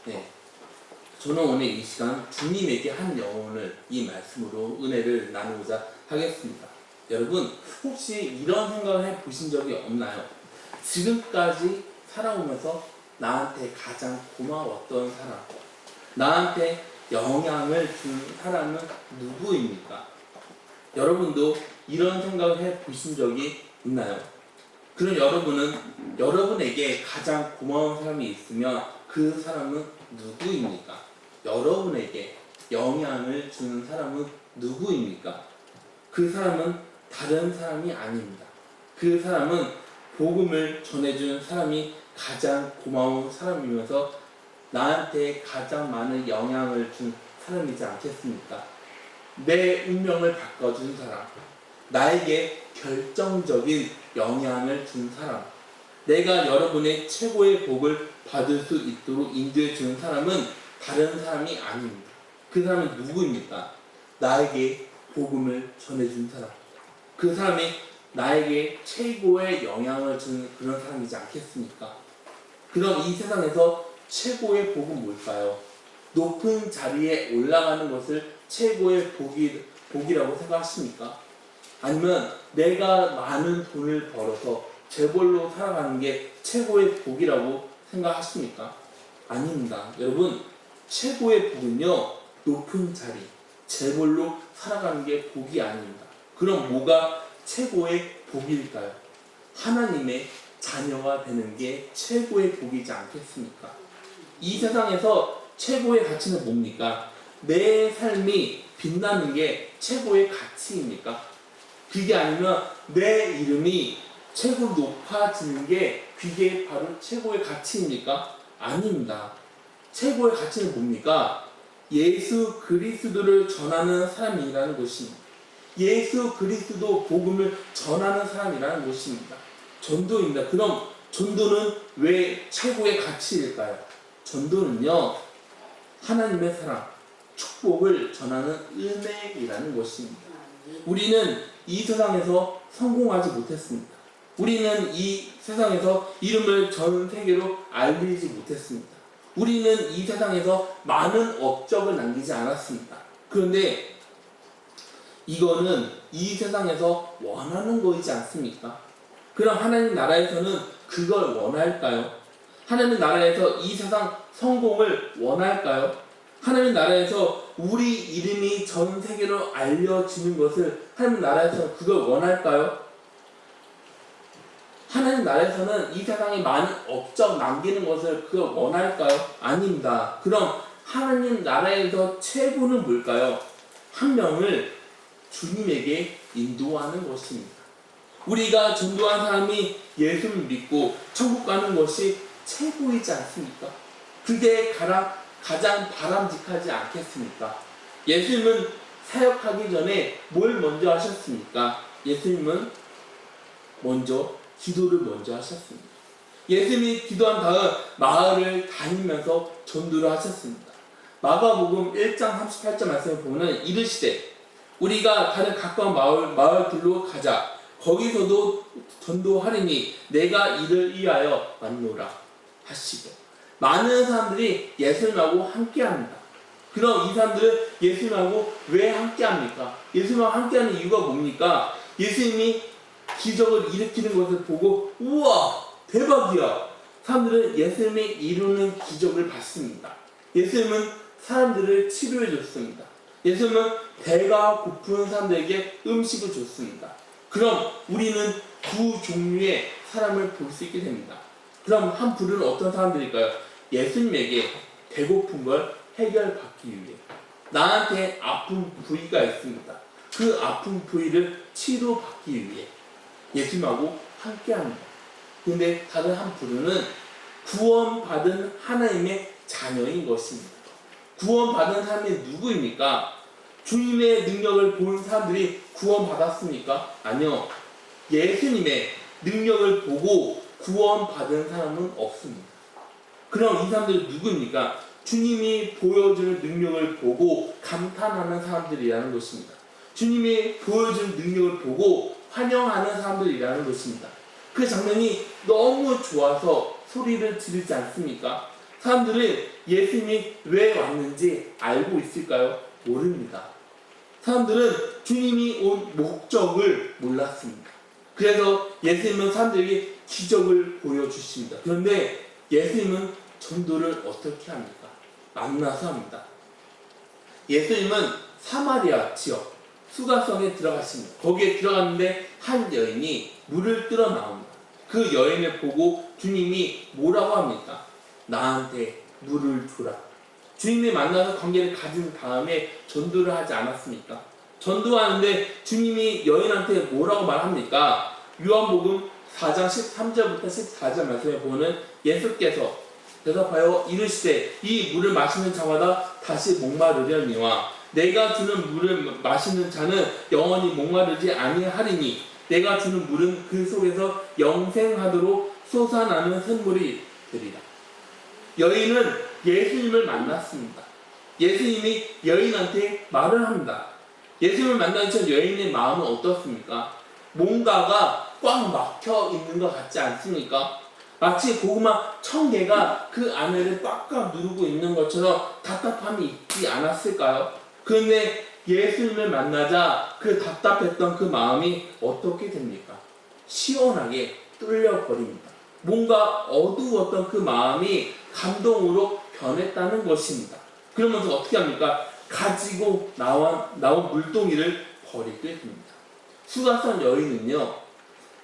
네, 저는 오늘 이 시간 주님에게 한 영혼을 이 말씀으로 은혜를 나누고자 하겠습니다. 여러분, 혹시 이런 생각을 해보신 적이 없나요? 지금까지 살아오면서 나한테 가장 고마웠던 사람, 나한테 영향을 준 사람은 누구입니까? 여러분도 이런 생각을 해보신 적이 있나요? 그럼 여러분은 여러분에게 가장 고마운 사람이 있으면 그 사람은 누구입니까? 여러분에게 영향을 주는 사람은 누구입니까? 그 사람은 다른 사람이 아닙니다. 그 사람은 복음을 전해준 사람이 가장 고마운 사람이면서 나한테 가장 많은 영향을 준 사람이지 않겠습니까? 내 운명을 바꿔준 사람, 나에게 결정적인 영향을 준 사람, 내가 여러분의 최고의 복을 받을 수 있도록 인도해 주는 사람은 다른 사람이 아닙니다. 그 사람은 누구입니까? 나에게 복음을 전해준 사람. 그 사람이 나에게 최고의 영향을 주는 그런 사람이지 않겠습니까? 그럼 이 세상에서 최고의 복은 뭘까요? 높은 자리에 올라가는 것을 최고의 복이라고 생각하십니까? 아니면 내가 많은 돈을 벌어서 재벌로 살아가는 게 최고의 복이라고 생각하십니까? 아닙니다. 여러분, 최고의 복은요, 높은 자리, 재벌로 살아가는 게 복이 아닙니다. 그럼 뭐가 최고의 복일까요? 하나님의 자녀가 되는 게 최고의 복이지 않겠습니까? 이 세상에서 최고의 가치는 뭡니까? 내 삶이 빛나는 게 최고의 가치입니까? 그게 아니면 내 이름이 최고 높아지는 게 그게 바로 최고의 가치입니까? 아닙니다. 최고의 가치는 뭡니까? 예수 그리스도를 전하는 사람이라는 것입니다. 예수 그리스도 복음을 전하는 사람이라는 것입니다. 전도입니다. 그럼 전도는 왜 최고의 가치일까요? 전도는요, 하나님의 사랑, 축복을 전하는 은혜이라는 것입니다. 우리는 이 세상에서 성공하지 못했습니다. 우리는 이 세상에서 이름을 전 세계로 알리지 못했습니다. 우리는 이 세상에서 많은 업적을 남기지 않았습니다. 그런데 이거는 이 세상에서 원하는 거이지 않습니까? 그럼 하나님 나라에서는 그걸 원할까요? 하나님 나라에서 이 세상 성공을 원할까요? 하나님 나라에서 우리 이름이 전 세계로 알려지는 것을 하나님 나라에서 그걸 원할까요? 하나님 나라에서는 이 세상에 많은 업적 남기는 것을 그걸 원할까요? 아닙니다. 그럼 하나님 나라에서 최고는 뭘까요? 한 명을 주님에게 인도하는 것입니다. 우리가 전도한 사람이 예수를 믿고 천국 가는 것이 최고이지 않습니까? 그게 가장 바람직하지 않겠습니까? 예수님은 사역하기 전에 뭘 먼저 하셨습니까? 예수님은 기도를 먼저 하셨습니다. 예수님이 기도한 다음 마을을 다니면서 전도를 하셨습니다. 마가복음 1장 38절 말씀을 보면 이르시되 우리가 다른 가까운 마을들로 가자. 거기서도 전도하리니 내가 이를 위하여 왔노라 하시고, 많은 사람들이 예수님하고 함께합니다. 그럼 이 사람들은 예수님하고 왜 함께합니까? 예수님하고 함께하는 이유가 뭡니까? 예수님이 기적을 일으키는 것을 보고 우와 대박이야. 사람들은 예수님이 이루는 기적을 봤습니다. 예수님은 사람들을 치료해 줬습니다. 예수님은 배가 고픈 사람들에게 음식을 줬습니다. 그럼 우리는 두 종류의 사람을 볼 수 있게 됩니다. 그럼 한 부류는 어떤 사람들일까요? 예수님에게 배고픈 걸 해결받기 위해, 나한테 아픈 부위가 있습니다. 그 아픈 부위를 치료받기 위해 예수님하고 함께합니다. 근데 다른 한 부류는 구원받은 하나님의 자녀인 것입니다. 구원받은 사람이 누구입니까? 주님의 능력을 본 사람들이 구원받았습니까? 아니요. 예수님의 능력을 보고 구원받은 사람은 없습니다. 그럼 이 사람들은 누구입니까? 주님이 보여주는 능력을 보고 감탄하는 사람들이라는 것입니다. 주님이 보여주는 능력을 보고 환영하는 사람들이라는 것입니다. 그 장면이 너무 좋아서 소리를 지르지 않습니까? 사람들은 예수님이 왜 왔는지 알고 있을까요? 모릅니다. 사람들은 주님이 온 목적을 몰랐습니다. 그래서 예수님은 사람들에게 기적을 보여주십니다. 그런데 예수님은 전도를 어떻게 합니까? 만나서 합니다. 예수님은 사마리아 지역 수가성에 들어갔습니다. 거기에 들어갔는데 한 여인이 물을 뜯어 나옵니다. 그 여인을 보고 주님이 뭐라고 합니까? 나한테 물을 줘라. 주님이 만나서 관계를 가진 다음에 전도를 하지 않았습니까? 전도하는데 주님이 여인한테 뭐라고 말합니까? 요한복음 4장 13절부터 14절 말씀에 보면 예수께서 대답하여 이르시되 이 물을 마시는 자마다 다시 목마르려니와 내가 주는 물을 마시는 자는 영원히 목마르지 아니하리니 내가 주는 물은 그 속에서 영생하도록 솟아나는 샘물이 되리라. 여인은 예수님을 만났습니다. 예수님이 여인한테 말을 합니다. 예수님을 만난 전 여인의 마음은 어떻습니까? 뭔가가 꽉 막혀 있는 것 같지 않습니까? 마치 고구마 1000개가 그 안에를 꽉꽉 누르고 있는 것처럼 답답함이 있지 않았을까요? 그런데 예수님을 만나자 그 답답했던 그 마음이 어떻게 됩니까? 시원하게 뚫려버립니다. 뭔가 어두웠던 그 마음이 감동으로 변했다는 것입니다. 그러면서 어떻게 합니까? 가지고 나온 물동이를 버리게 됩니다. 수가성 여인은요,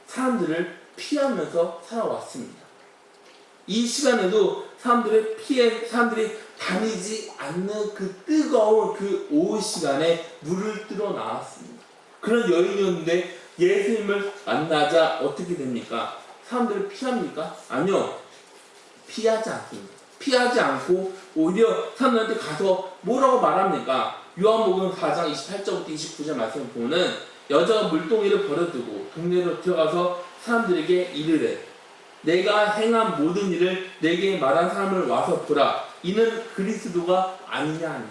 사람들을 피하면서 살아왔습니다. 이 시간에도 사람들이 다니지 않는 그 뜨거운 그 오후 시간에 물을 뜯어 나왔습니다. 그런 여인이었는데 예수님을 만나자 어떻게 됩니까? 사람들을 피합니까? 아니요. 피하지 않습니다. 피하지 않고 오히려 사람들한테 가서 뭐라고 말합니까? 요한복음 4장 28절부터 29절 말씀을 보면 여자가 물동이를 버려두고 동네로 들어가서 사람들에게 이르되 내가 행한 모든 일을 내게 말한 사람을 와서 보라. 이는 그리스도가 아니냐 하니.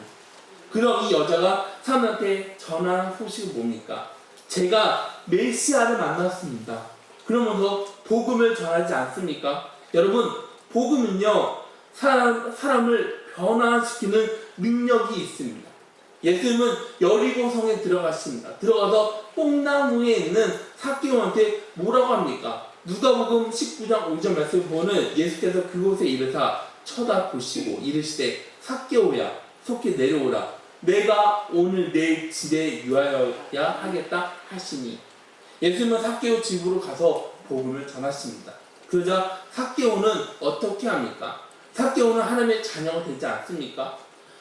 그럼 이 여자가 사람한테 전한 소식이 뭡니까? 제가 메시아를 만났습니다. 그러면서 복음을 전하지 않습니까? 여러분, 복음은요, 사람을 변화시키는 능력이 있습니다. 예수님은 여리고성에 들어갔습니다. 들어가서 뽕나무에 있는 삭개오한테 뭐라고 합니까? 누가복음 19장 5절 말씀을 보면 예수께서 그곳에 이르사 쳐다보시고 이르시되 삭개오야 속히 내려오라. 내가 오늘 내 집에 유하여야 하겠다 하시니. 예수님은 삭개오 집으로 가서 복음을 전하십니다. 그러자 삭개오는 어떻게 합니까? 삭개오는 하나님의 자녀가 되지 않습니까?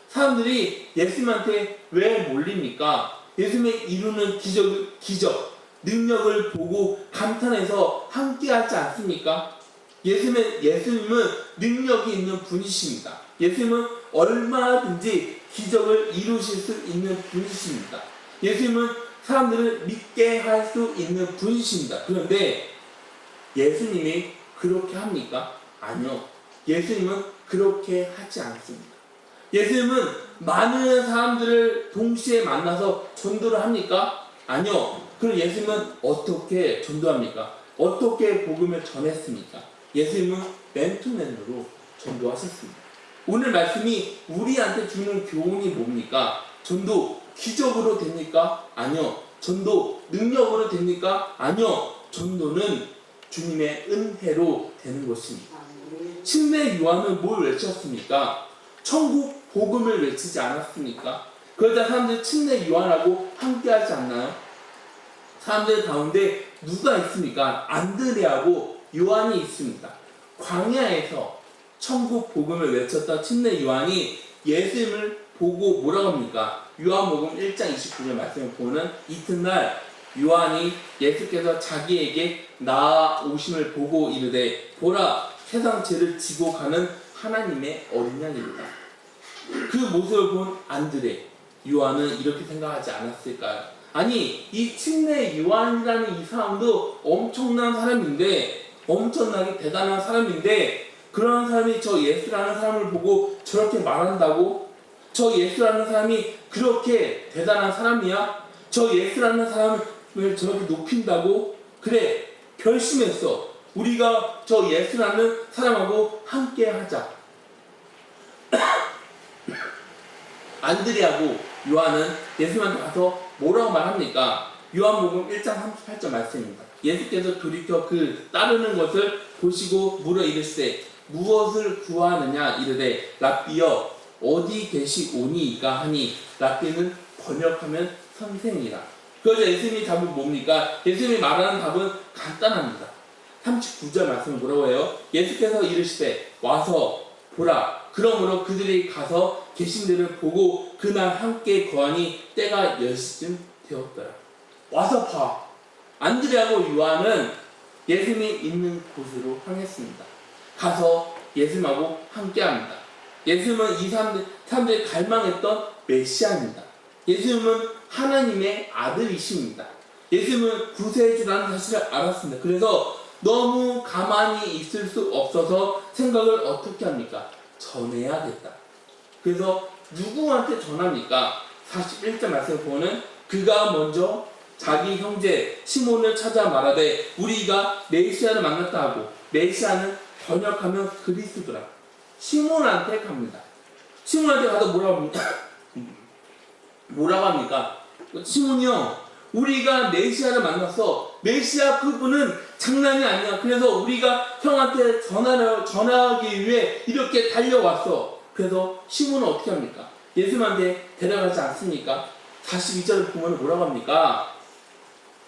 사람들이 예수님한테 왜 몰립니까? 예수님의 이루는 기적, 능력을 보고 감탄해서 함께하지 않습니까? 예수님은 능력이 있는 분이십니다. 예수님은 얼마든지 기적을 이루실 수 있는 분이십니다. 예수님은 사람들을 믿게 할 수 있는 분이십니다. 그런데 예수님이 그렇게 합니까? 아니요. 예수님은 그렇게 하지 않습니다. 예수님은 많은 사람들을 동시에 만나서 전도를 합니까? 아니요. 그럼 예수님은 어떻게 전도합니까? 어떻게 복음을 전했습니까? 예수님은 맨투맨으로 전도하셨습니다. 오늘 말씀이 우리한테 주는 교훈이 뭡니까? 전도 기적으로 됩니까? 아니요. 전도 능력으로 됩니까? 아니요. 전도는 주님의 은혜로 되는 것입니다. 침례 요한은 뭘 외쳤습니까? 천국 복음을 외치지 않았습니까? 그러자 사람들이 침례 요한하고 함께하지 않나요? 사람들 가운데 누가 있습니까? 안드레하고 요한이 있습니다. 광야에서 천국 복음을 외쳤던 침례 요한이 예수님을 보고 뭐라고 합니까? 요한복음 1장 29절 말씀을 보는 이튿날 요한이 예수께서 자기에게 나아오심을 보고 이르되 보라 세상 죄를 지고 가는 하나님의 어린 양이다. 그 모습을 본 안드레 요한은 이렇게 생각하지 않았을까요? 아니 이 침례 요한이라는 이 사람도 엄청난 사람인데 엄청나게 대단한 사람인데 그런 사람이 저 예수라는 사람을 보고 저렇게 말한다고? 저 예수라는 사람이 그렇게 대단한 사람이야? 저 예수라는 사람을 저렇게 높인다고? 그래 결심했어. 우리가 저 예수라는 사람하고 함께 하자. 안드레하고 요한은 예수님한테 가서 뭐라고 말합니까? 요한복음 1장 38절 말씀입니다. 예수께서 돌이켜 그 따르는 것을 보시고 물어 이르시되 무엇을 구하느냐 이르되 랍비여 어디 계시오니이까 하니 랍비는 번역하면 선생이라. 그래서 예수님이 답은 뭡니까? 예수님이 말하는 답은 간단합니다. 39절 말씀은 뭐라고 해요? 예수께서 이르시되 와서 보라. 그러므로 그들이 가서 계신 데를 보고 그날 함께 거하니 때가 10시쯤 되었더라. 와서 봐. 안드레하고 요한은 예수님이 있는 곳으로 향했습니다. 가서 예수님하고 함께합니다. 예수님은 이 사람들이 갈망했던 메시아입니다. 예수님은 하나님의 아들이십니다. 예수님은 구세주라는 사실을 알았습니다. 그래서 너무 가만히 있을 수 없어서 생각을 어떻게 합니까? 전해야겠다. 그래서 누구한테 전합니까? 41절 말씀을 보면 그가 먼저 자기 형제 시몬을 찾아 말하되 우리가 메시아를 만났다 하고, 메시아는 번역하면 그리스도라. 시몬한테 갑니다. 시몬한테 가서 뭐라고 합니까? 시몬이 형, 우리가 메시아를 만났어. 메시아 그분은 장난이 아니야. 그래서 우리가 형한테 전하기 위해 이렇게 달려왔어. 그래서 시몬은 어떻게 합니까? 예수님한테 데려가지 않습니까? 42절을 보면 뭐라고 합니까?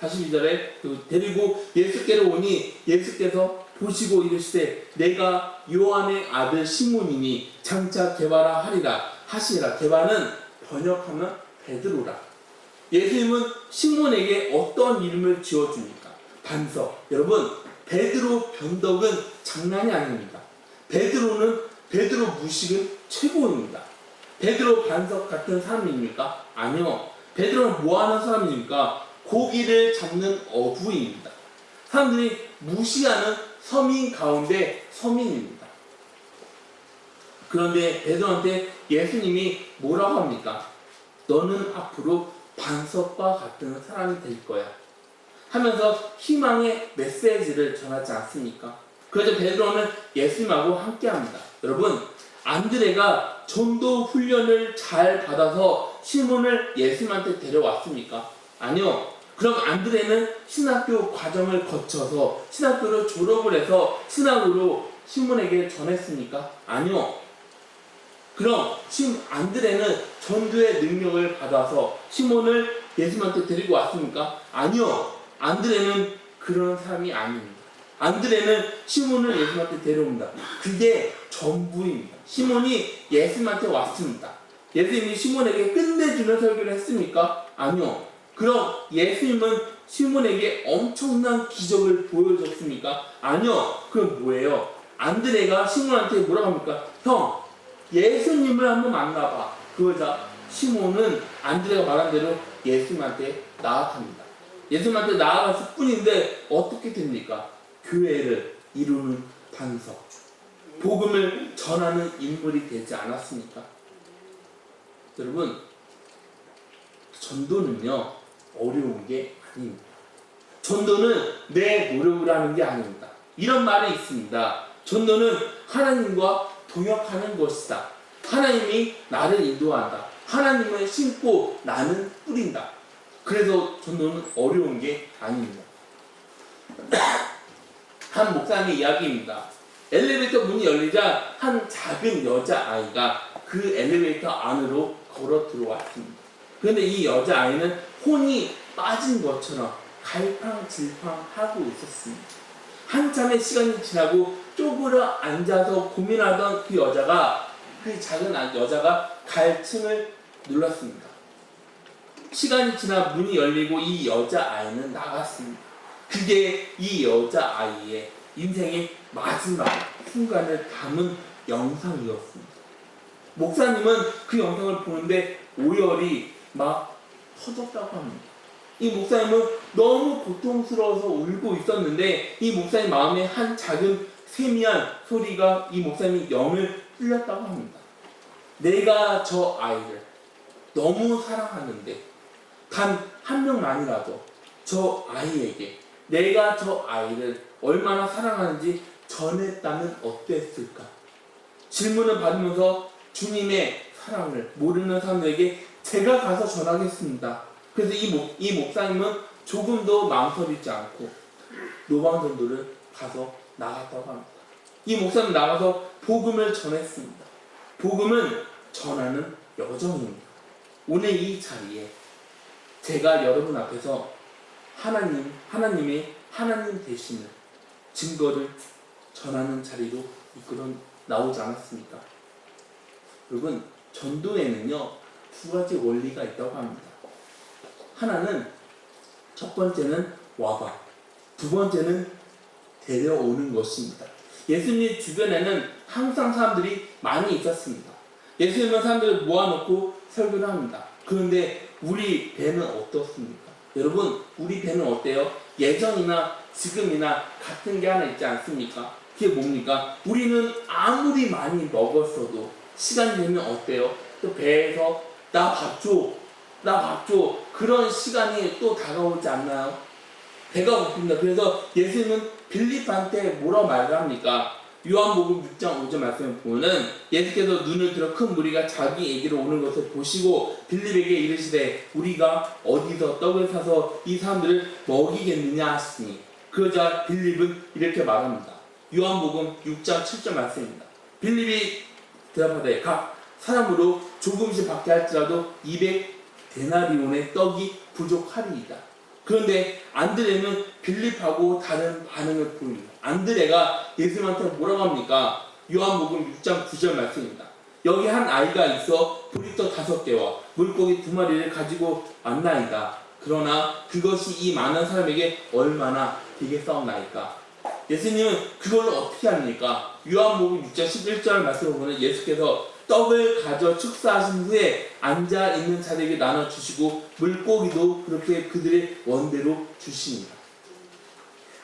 42절에 데리고 예수께로 오니 예수께서 보시고 이르시되 내가 요한의 아들 시몬이니 장차 게바라 하리라 하시라. 게바는 번역하면 베드로라. 예수님은 시몬에게 어떤 이름을 지어줍니까? 반석. 여러분, 베드로 변덕은 장난이 아닙니다. 베드로 무식은 최고입니다. 베드로 반석 같은 사람입니까? 아니요. 베드로는 뭐하는 사람입니까? 고기를 잡는 어부입니다. 사람들이 무시하는 서민 가운데 서민입니다. 그런데 베드로한테 예수님이 뭐라고 합니까? 너는 앞으로 반석과 같은 사람이 될 거야 하면서 희망의 메시지를 전하지 않습니까? 그래서 베드로는 예수님하고 함께합니다. 여러분, 안드레가 전도 훈련을 잘 받아서 시몬을 예수님한테 데려왔습니까? 아니요. 그럼 안드레는 신학교 과정을 거쳐서 신학교를 졸업을 해서 신학으로 시몬에게 전했습니까? 아니요. 그럼 안드레는 전도의 능력을 받아서 시몬을 예수님한테 데리고 왔습니까? 아니요. 안드레는 그런 사람이 아닙니다. 안드레는 시몬을 예수님한테 데려옵니다. 그게 전부입니다. 시몬이 예수님한테 왔습니다. 예수님이 시몬에게 끝내주는 설교를 했습니까? 아니요. 그럼 예수님은 시몬에게 엄청난 기적을 보여줬습니까? 아니요. 그럼 뭐예요? 안드레가 시몬한테 뭐라고 합니까? 형, 예수님을 한번 만나봐. 그러자 시몬은 안드레가 말한 대로 예수님한테 나아갑니다. 예수님한테 나아갔을 뿐인데 어떻게 됩니까? 교회를 이루는 반석, 복음을 전하는 인물이 되지 않았습니까? 여러분, 전도는요 어려운 게 아닙니다. 전도는 내 노력으로 하는 게 아닙니다. 이런 말이 있습니다. 전도는 하나님과 동역하는 것이다. 하나님이 나를 인도한다. 하나님을 심고 나는 뿌린다. 그래서 전도는 어려운 게 아닙니다. 한 목사님의 이야기입니다. 엘리베이터 문이 열리자 한 작은 여자아이가 그 엘리베이터 안으로 걸어 들어왔습니다. 그런데 이 여자아이는 혼이 빠진 것처럼 갈팡질팡하고 있었습니다. 한참의 시간이 지나고 쪼그려 앉아서 고민하던 그 작은 여자가 갈층을 눌렀습니다. 시간이 지나 문이 열리고 이 여자아이는 나갔습니다. 그게 이 여자아이의 인생의 마지막 순간을 담은 영상이었습니다. 목사님은 그 영상을 보는데 오열이 막 터졌다고 합니다. 이 목사님은 너무 고통스러워서 울고 있었는데 이 목사님 마음에 한 작은 세미한 소리가 이 목사님의 영을 뚫렸다고 합니다. 내가 저 아이를 너무 사랑하는데 단 한 명만이라도 저 아이에게 내가 저 아이를 얼마나 사랑하는지 전했다면 어땠을까? 질문을 받으면서 주님의 사랑을 모르는 사람들에게 제가 가서 전하겠습니다. 그래서 이 목사님은 조금도 망설이지 않고 노방전도를 가서 나갔다고 합니다. 이 목사님 나가서 복음을 전했습니다. 복음은 전하는 여정입니다. 오늘 이 자리에 제가 여러분 앞에서 하나님의 하나님 되시는 증거를 전하는 자리로 이끌어 나오지 않았습니까? 여러분, 전도에는요, 두 가지 원리가 있다고 합니다. 하나는, 첫 번째는 와봐. 두 번째는 데려오는 것입니다. 예수님 주변에는 항상 사람들이 많이 있었습니다. 예수님은 사람들을 모아놓고 설교를 합니다. 그런데 우리 배는 어떻습니까? 여러분, 우리 배는 어때요? 예전이나 지금이나 같은 게 하나 있지 않습니까? 그게 뭡니까? 우리는 아무리 많이 먹었어도 시간이 되면 어때요? 또 배에서 나 밥 줘, 나 밥 줘. 그런 시간이 또 다가오지 않나요? 배가 고픕니다. 그래서 예수님은 빌립한테 뭐라고 말을 합니까? 요한복음 6장 5절 말씀을 보면은 예수께서 눈을 들어 큰 무리가 자기에게로 오는 것을 보시고 빌립에게 이르시되 우리가 어디서 떡을 사서 이 사람들을 먹이겠느냐 하시니 그러자 빌립은 이렇게 말합니다. 요한복음 6장 7절 말씀입니다. 빌립이 대답하되 각 사람으로 조금씩 받게 할지라도 200데나리온의 떡이 부족하리이다. 그런데 안드레는 빌립하고 다른 반응을 보입니다. 안드레가 예수님한테 뭐라고 합니까? 요한복음 6장 9절 말씀입니다. 여기 한 아이가 있어 보리떡 5개와 물고기 2마리를 가지고 왔나이다. 그러나 그것이 이 많은 사람에게 얼마나 되겠사옵나이까. 예수님은 그걸 어떻게 합니까? 요한복음 6장 11절 말씀을 보면 예수께서 떡을 가져 축사하신 후에 앉아있는 자들에게 나눠주시고 물고기도 그렇게 그들의 원대로 주십니다.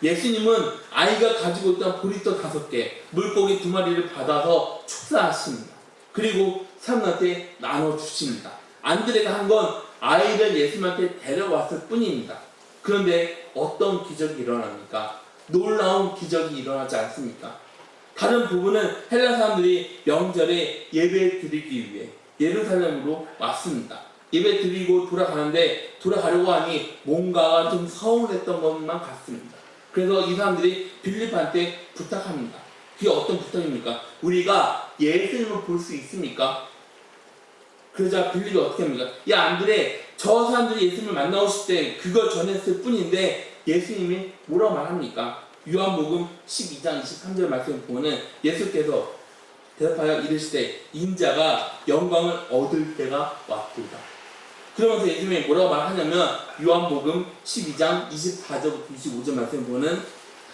예수님은 아이가 가지고 있던 보리떡 5개, 물고기 2마리를 받아서 축사하십니다. 그리고 사람들한테 나눠주십니다. 안드레가 한 건 아이를 예수님한테 데려왔을 뿐입니다. 그런데 어떤 기적이 일어납니까? 놀라운 기적이 일어나지 않습니까? 다른 부분은 헬라 사람들이 명절에 예배 드리기 위해 예루살렘으로 왔습니다. 예배 드리고 돌아가려고 하니 뭔가가 좀 서운했던 것만 같습니다. 그래서 이 사람들이 빌립한테 부탁합니다. 그게 어떤 부탁입니까? 우리가 예수님을 볼 수 있습니까? 그러자 빌립이 어떻게 합니까? 야 안드레, 저 사람들이 예수님을 만나오실 때 그걸 전했을 뿐인데 예수님이 뭐라고 말합니까? 요한복음 12장 23절 말씀을 보면 예수께서 대답하여 이르시되 인자가 영광을 얻을 때가 왔도다. 그러면서 예수님이 뭐라고 말하냐면 요한복음 12장 24절부터 25절 말씀을 보면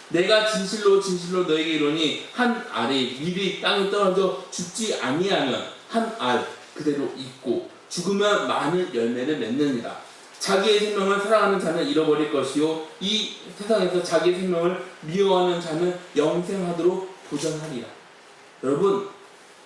내가 진실로 진실로 너에게 이르노니 한 알이 미리 땅에 떨어져 죽지 아니하면 한 알 그대로 있고 죽으면 많은 열매를 맺느니라. 자기의 생명을 사랑하는 자는 잃어버릴 것이요 이 세상에서 자기의 생명을 미워하는 자는 영생하도록 도전하리라. 여러분,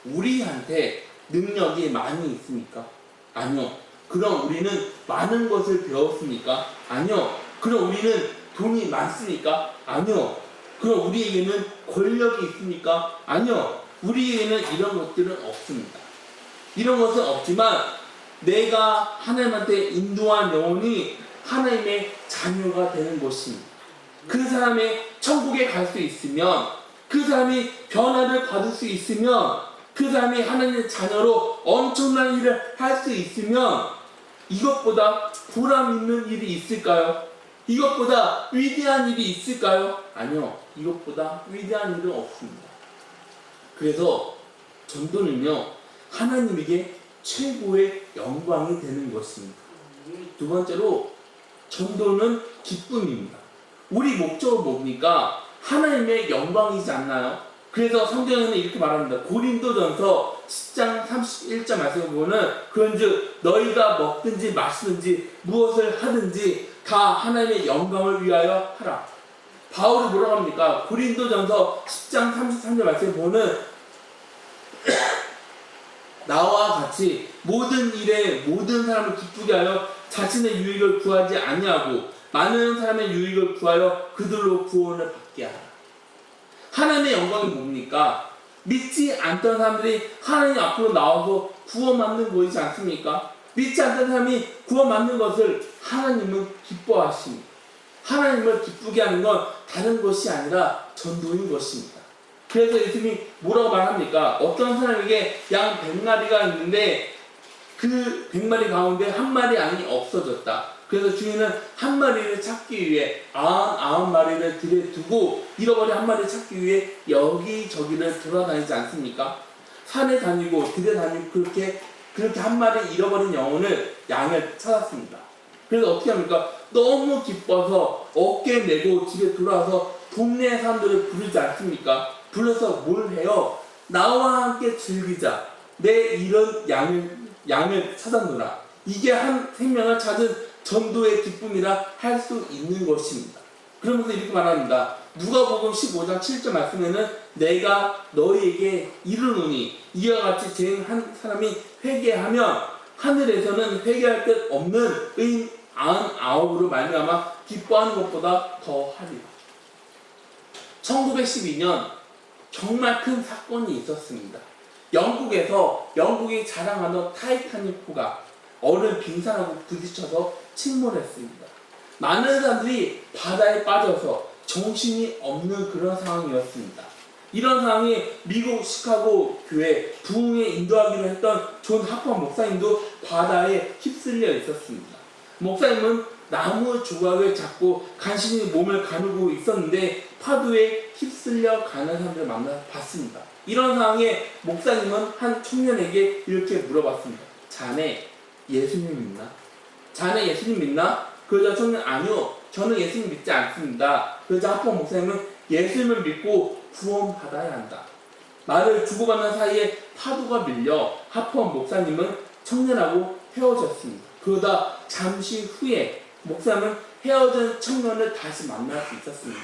우리한테 능력이 많이 있습니까? 아니요. 그럼 우리는 많은 것을 배웠습니까? 아니요. 그럼 우리는 돈이 많습니까? 아니요. 그럼 우리에게는 권력이 있습니까? 아니요. 우리에게는 이런 것들은 없습니다. 이런 것은 없지만 내가 하나님한테 인도한 영혼이 하나님의 자녀가 되는 것입니다. 그 사람이 천국에 갈 수 있으면, 그 사람이 변화를 받을 수 있으면, 그 사람이 하나님의 자녀로 엄청난 일을 할 수 있으면 이것보다 보람 있는 일이 있을까요? 이것보다 위대한 일이 있을까요? 아니요. 이것보다 위대한 일은 없습니다. 그래서 전도는요, 하나님에게 최고의 영광이 되는 것입니다. 두 번째로 전도는 기쁨입니다. 우리 목적은 뭡니까? 하나님의 영광이지 않나요? 그래서 성경에는 이렇게 말합니다. 고린도전서 10장 31절 말씀을 보면 그런즉 너희가 먹든지 마시든지 무엇을 하든지 다 하나님의 영광을 위하여 하라. 바울이 뭐라고 합니까? 고린도전서 10장 33절 말씀을 보면 나와 같이 모든 일에 모든 사람을 기쁘게 하여 자신의 유익을 구하지 아니하고 많은 사람의 유익을 구하여 그들로 구원을 받게 하라. 하나님의 영광이 뭡니까? 믿지 않던 사람들이 하나님 앞으로 나와서 구원받는 것이지 않습니까? 믿지 않던 사람이 구원받는 것을 하나님은 기뻐하십니다. 하나님을 기쁘게 하는 건 다른 것이 아니라 전도인 것입니다. 그래서 예수님이 뭐라고 말합니까? 어떤 사람에게 양 100마리가 있는데 그 100마리 가운데 한 마리 양이 없어졌다. 그래서 주인은 한 마리를 찾기 위해 99마리를 들에 두고 잃어버린 한 마리를 찾기 위해 여기저기를 돌아다니지 않습니까? 산에 다니고 들에 다니고 그렇게 한 마리 잃어버린 양을 찾았습니다. 그래서 어떻게 합니까? 너무 기뻐서 어깨 내고 집에 돌아와서 동네 사람들을 부르지 않습니까? 불러서 뭘 해요? 나와 함께 즐기자. 내 잃은 양을 찾았노라. 이게 한 생명을 찾은 전도의 기쁨이라 할 수 있는 것입니다. 그러면서 이렇게 말합니다. 누가복음 15장 7절 말씀에는 내가 너희에게 이르노니 이와 같이 죄인 한 사람이 회개하면 하늘에서는 회개할 것 없는 의인 99으로 말미암아 기뻐하는 것보다 더 하리라. 1912년 정말 큰 사건이 있었습니다. 영국이 자랑하던 타이타닉호가 얼음 빙산하고 부딪혀서 침몰했습니다. 많은 사람들이 바다에 빠져서 정신이 없는 그런 상황이었습니다. 이런 상황에 미국 시카고 교회 부흥에 인도하기로 했던 존 하퍼 목사님도 바다에 휩쓸려 있었습니다. 목사님은 나무 조각을 잡고 간신히 몸을 가누고 있었는데 파도에 휩쓸려 가는 사람들을 만나 봤습니다. 이런 상황에 목사님은 한 청년에게 이렇게 물어봤습니다. 자네 예수님 믿나? 자네 예수님 믿나? 그 여자 청년 아니요. 저는 예수님 믿지 않습니다. 그 여자 하퍼 목사님은 예수님을 믿고 구원받아야 한다. 말을 주고받는 사이에 파도가 밀려 하퍼 목사님은 청년하고 헤어졌습니다. 그러다 잠시 후에 목사님은 헤어진 청년을 다시 만날 수 있었습니다.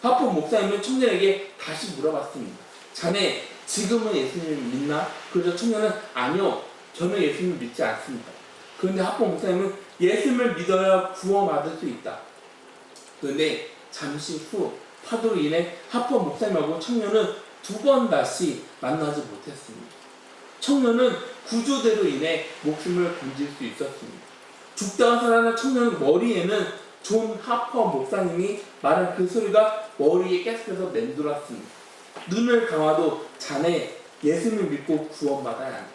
하퍼 목사님은 청년에게 다시 물어봤습니다. 자네 지금은 예수님을 믿나? 그래서 청년은 아니요. 저는 예수님을 믿지 않습니다. 그런데 하퍼 목사님은 예수님을 믿어야 구원받을 수 있다. 그런데 잠시 후 파도로 인해 하퍼 목사님하고 청년은 두 번 다시 만나지 못했습니다. 청년은 구조대로 인해 목숨을 건질 수 있었습니다. 죽다가 살아난 청년 머리에는 존 하퍼 목사님이 말한 그 소리가 머리에 계속해서 맴돌았습니다. 눈을 감아도 자네 예수님을 믿고 구원받아야 한다.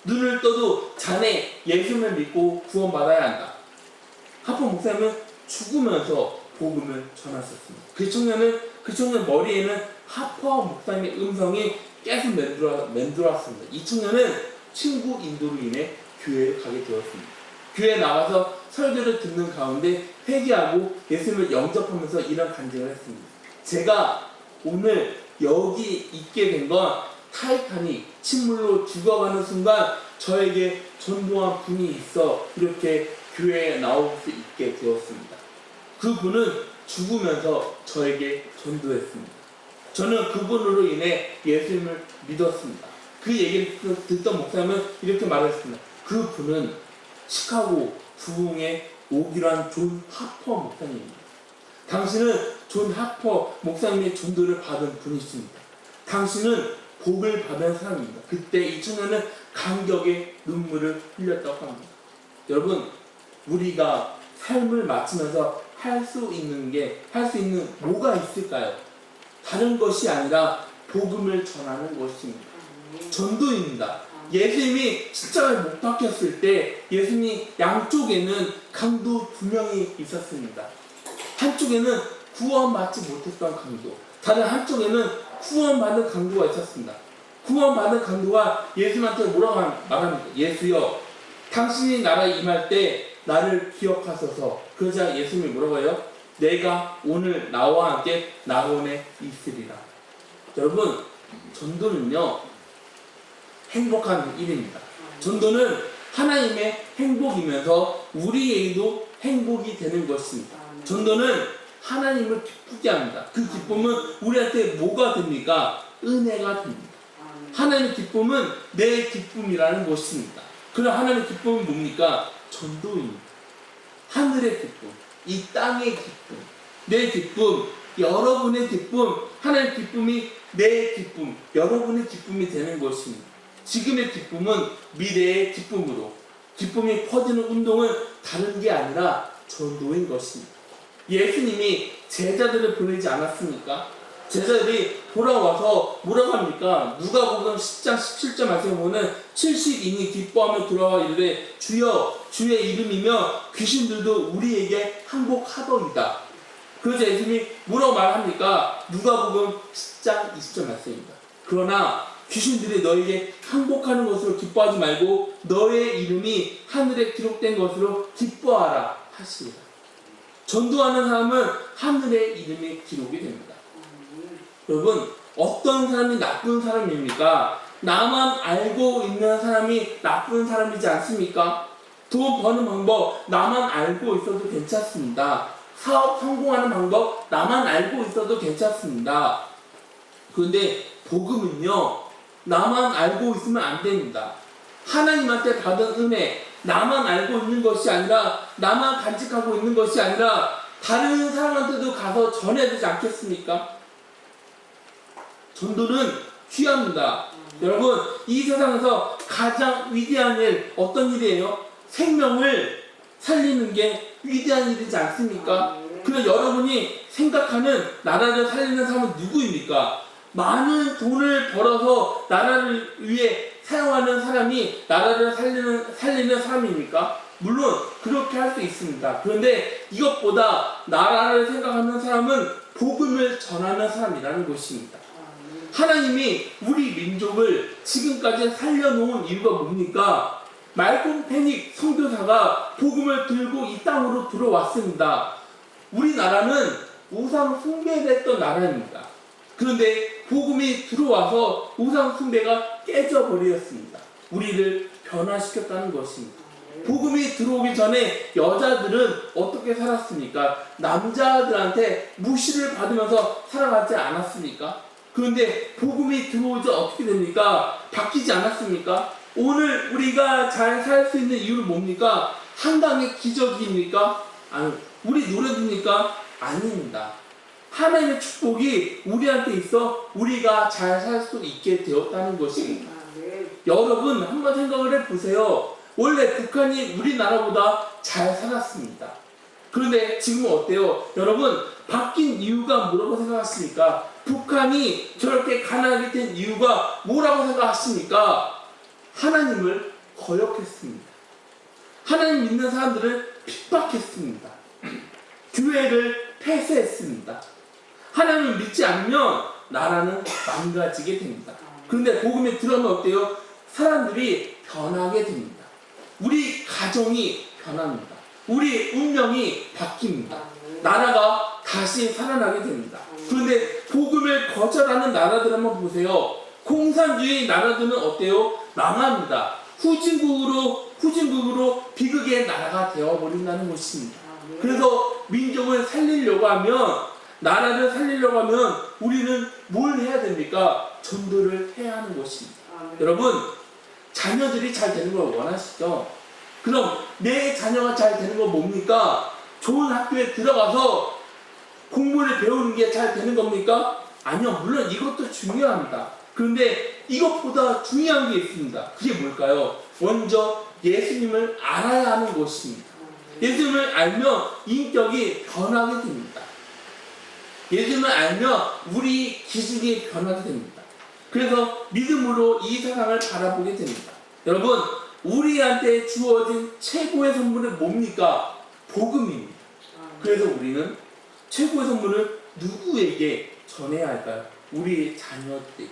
눈을 떠도 자네 예수님을 믿고 구원받아야 한다. 하퍼 목사님은 죽으면서 복음을 전하셨습니다. 그 청년 머리에는 하퍼 목사님의 음성이 계속 맴돌았습니다. 이 청년은 친구 인도로 인해 교회에 가게 되었습니다. 교회에 나가서 설교를 듣는 가운데 회개하고 예수님을 영접하면서 이런 간증을 했습니다. 제가 오늘 여기 있게 된 건 타이타닉 침몰로 죽어가는 순간 저에게 전도한 분이 있어 이렇게 교회에 나올 수 있게 되었습니다. 그분은 죽으면서 저에게 전도했습니다. 저는 그분으로 인해 예수님을 믿었습니다. 그 얘기를 듣던 목사님은 이렇게 말했습니다. 그분은 시카고 부흥에 오기로 한 존 하퍼 목사님입니다. 당신은 존 하퍼 목사님의 전도를 받은 분이십니다. 당신은 복을 받은 사람입니다. 그때 이 청년은 감격의 눈물을 흘렸다고 합니다. 여러분, 우리가 삶을 마치면서 할 수 있는 뭐가 있을까요? 다른 것이 아니라 복음을 전하는 것입니다. 전도입니다. 예수님이 십자가에 못 박혔을 때 예수님 양쪽에는 강도 두 명이 있었습니다. 한쪽에는 구원받지 못했던 강도, 다른 한쪽에는 구원받은 강도가 있었습니다. 구원받은 강도가 예수님한테 뭐라고 말합니까? 예수여, 당신이 나라에 임할 때 나를 기억하소서. 그러자 예수님이 뭐라고 해요? 내가 오늘 나와 함께 낙원에 있으리라. 여러분, 전도는요 행복한 일입니다. 전도는 하나님의 행복이면서 우리에게도 행복이 되는 것입니다. 전도는 하나님을 기쁘게 합니다. 그 기쁨은 우리한테 뭐가 됩니까? 은혜가 됩니다. 하나님의 기쁨은 내 기쁨이라는 것입니다. 그럼 하나님의 기쁨은 뭡니까? 전도입니다. 하늘의 기쁨, 이 땅의 기쁨, 내 기쁨, 여러분의 기쁨, 하나님의 기쁨이 내 기쁨, 여러분의 기쁨이 되는 것입니다. 지금의 기쁨은 미래의 기쁨으로, 기쁨이 퍼지는 운동은 다른 게 아니라 전도인 것입니다. 예수님이 제자들을 보내지 않았습니까? 제자들이 돌아와서 뭐라고 합니까? 누가복음 10장 17절 말씀에 보면 70인이 기뻐하며 돌아와 이르되 주여 주의 이름이며 귀신들도 우리에게 항복하더이다. 그래서 예수님이 뭐라고 말합니까? 누가복음 10장 20절 말씀입니다. 그러나 귀신들이 너에게 항복하는 것으로 기뻐하지 말고 너의 이름이 하늘에 기록된 것으로 기뻐하라 하시니라. 전도하는 사람은 하늘의 이름이 기록이 됩니다. 여러분, 어떤 사람이 나쁜 사람입니까? 나만 알고 있는 사람이 나쁜 사람이지 않습니까? 돈 버는 방법 나만 알고 있어도 괜찮습니다. 사업 성공하는 방법 나만 알고 있어도 괜찮습니다. 그런데 복음은요, 나만 알고 있으면 안 됩니다. 하나님한테 받은 은혜 나만 알고 있는 것이 아니라, 나만 간직하고 있는 것이 아니라 다른 사람한테도 가서 전해야 되지 않겠습니까? 전도는 귀합니다. 여러분, 이 세상에서 가장 위대한 일 어떤 일이에요? 생명을 살리는 게 위대한 일이지 않습니까? 그래서 여러분이 생각하는 나라를 살리는 사람은 누구입니까? 많은 돈을 벌어서 나라를 위해 사용하는 사람이 나라를 살리는 사람입니까? 물론 그렇게 할 수 있습니다. 그런데 이것보다 나라를 생각하는 사람은 복음을 전하는 사람이라는 것입니다. 하나님이 우리 민족을 지금까지 살려놓은 이유가 뭡니까? 말콤 페닉 선교사가 복음을 들고 이 땅으로 들어왔습니다. 우리나라는 우상 숭배했던 나라입니다. 그런데 복음이 들어와서 우상 숭배가 깨져버렸습니다. 우리를 변화시켰다는 것입니다. 복음이 들어오기 전에 여자들은 어떻게 살았습니까? 남자들한테 무시를 받으면서 살아가지 않았습니까? 그런데 복음이 들어오자 어떻게 됩니까? 바뀌지 않았습니까? 오늘 우리가 잘 살 수 있는 이유는 뭡니까? 한강의 기적입니까? 아니, 우리 노래입니까? 아닙니다. 하나님의 축복이 우리한테 있어 우리가 잘 살 수 있게 되었다는 것입니다. 여러분, 한번 생각을 해보세요. 원래 북한이 우리나라보다 잘 살았습니다. 그런데 지금은 어때요? 여러분, 바뀐 이유가 뭐라고 생각하십니까? 북한이 저렇게 가난하게 된 이유가 뭐라고 생각하십니까? 하나님을 거역했습니다. 하나님 믿는 사람들을 핍박했습니다. 교회를 폐쇄했습니다. 하나님을 믿지 않으면 나라는 망가지게 됩니다. 그런데 복음에 들어오면 어때요? 사람들이 변하게 됩니다. 우리 가정이 변합니다. 우리 운명이 바뀝니다. 나라가 다시 살아나게 됩니다. 그런데 복음을 거절하는 나라들 한번 보세요. 공산주의 나라들은 어때요? 망합니다. 후진국으로 비극의 나라가 되어버린다는 것입니다. 그래서 민족을 살리려고 하면, 나라를 살리려고 하면 우리는 뭘 해야 됩니까? 전도를 해야 하는 것입니다. 여러분, 자녀들이 잘 되는 걸 원하시죠? 그럼 내 자녀가 잘 되는 건 뭡니까? 좋은 학교에 들어가서 공부를 배우는 게 잘 되는 겁니까? 아니요, 물론 이것도 중요합니다. 그런데 이것보다 중요한 게 있습니다. 그게 뭘까요? 먼저 예수님을 알아야 하는 것입니다. 예수님을 알면 인격이 변하게 됩니다. 예수님을 알면 우리 기준이 변하게 됩니다. 그래서 믿음으로 이 세상을 바라보게 됩니다. 여러분, 우리한테 주어진 최고의 선물은 뭡니까? 복음입니다. 그래서 우리는 최고의 선물을 누구에게 전해야 할까요? 우리 자녀들에게,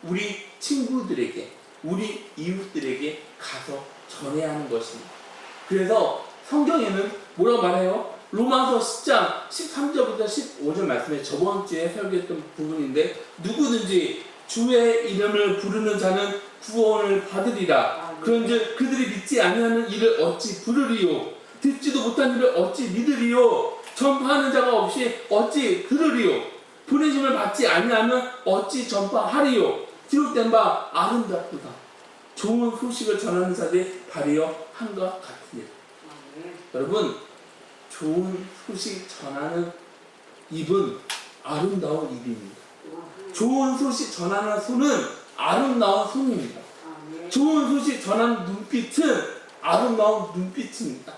우리 친구들에게, 우리 이웃들에게 가서 전해야 하는 것입니다. 그래서 성경에는 뭐라고 말해요? 로마서 10장 13절부터 15절 말씀에 저번 주에 설교했던 부분인데, 누구든지 주의 이름을 부르는 자는 구원을 받으리라. 그런즉 그들이 믿지 아니하는 이를 어찌 부르리요? 듣지도 못한 이를 어찌 믿으리요? 전파하는 자가 없이 어찌 들으리요? 보내심을 받지 아니하면 어찌 전파하리요? 기록된 바 아름답도다. 좋은 소식을 전하는 자들의 발이여 한것 같으니라. 여러분, 좋은 소식 전하는 입은 아름다운 입입니다. 좋은 소식 전하는 손은 아름다운 손입니다. 좋은 소식 전하는 눈빛은 아름다운 눈빛입니다.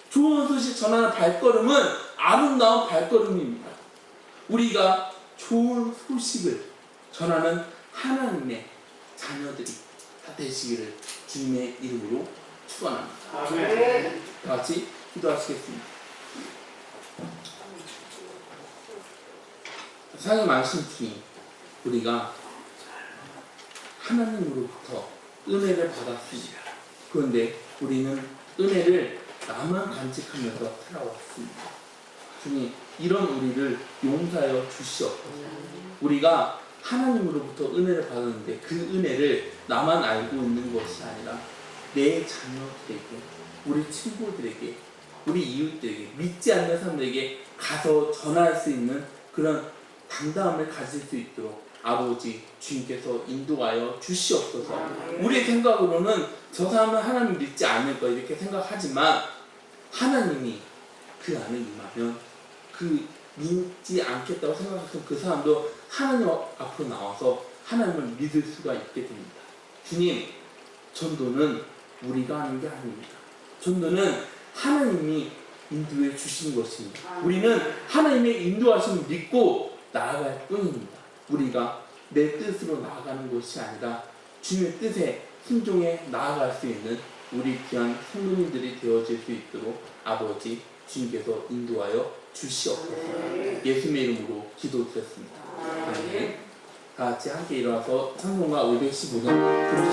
좋은 소식 전하는 발걸음은 아름다운 발걸음입니다. 우리가 좋은 소식을 전하는 하나님의 자녀들이 다 되시기를 주님의 이름으로 축원합니다. 아멘. 다 같이 기도하시겠습니다. 사랑이 많으신 주님, 우리가 하나님으로부터 은혜를 받았습니다. 그런데 우리는 은혜를 나만 간직하면서 살아왔습니다. 주님, 이런 우리를 용서하여 주시옵소서. 우리가 하나님으로부터 은혜를 받았는데 그 은혜를 나만 알고 있는 것이 아니라 내 자녀들에게, 우리 친구들에게, 우리 이웃들에게, 믿지 않는 사람들에게 가서 전할 수 있는 그런 당당함을 가질 수 있도록 아버지 주님께서 인도하여 주시옵소서. 우리의 생각으로는 저 사람은 하나님 믿지 않을 거 이렇게 생각하지만 하나님이 그 안에 임하면 그 믿지 않겠다고 생각했던 그 사람도 하나님 앞으로 나와서 하나님을 믿을 수가 있게 됩니다. 주님, 전도는 우리가 하는 게 아닙니다. 전도는 하나님이 인도해 주신 것입니다. 우리는 하나님의 인도하심을 믿고 나아갈 뿐입니다. 우리가 내 뜻으로 나아가는 것이 아니라 주님의 뜻에 순종해 나아갈 수 있는 우리 귀한 성도님들이 되어질 수 있도록 아버지 주님께서 인도하여 주시옵소서. 예수님의 이름으로 기도드렸습니다. 아멘. 다 같이 함께 일어나서 찬송가 515장 부르시고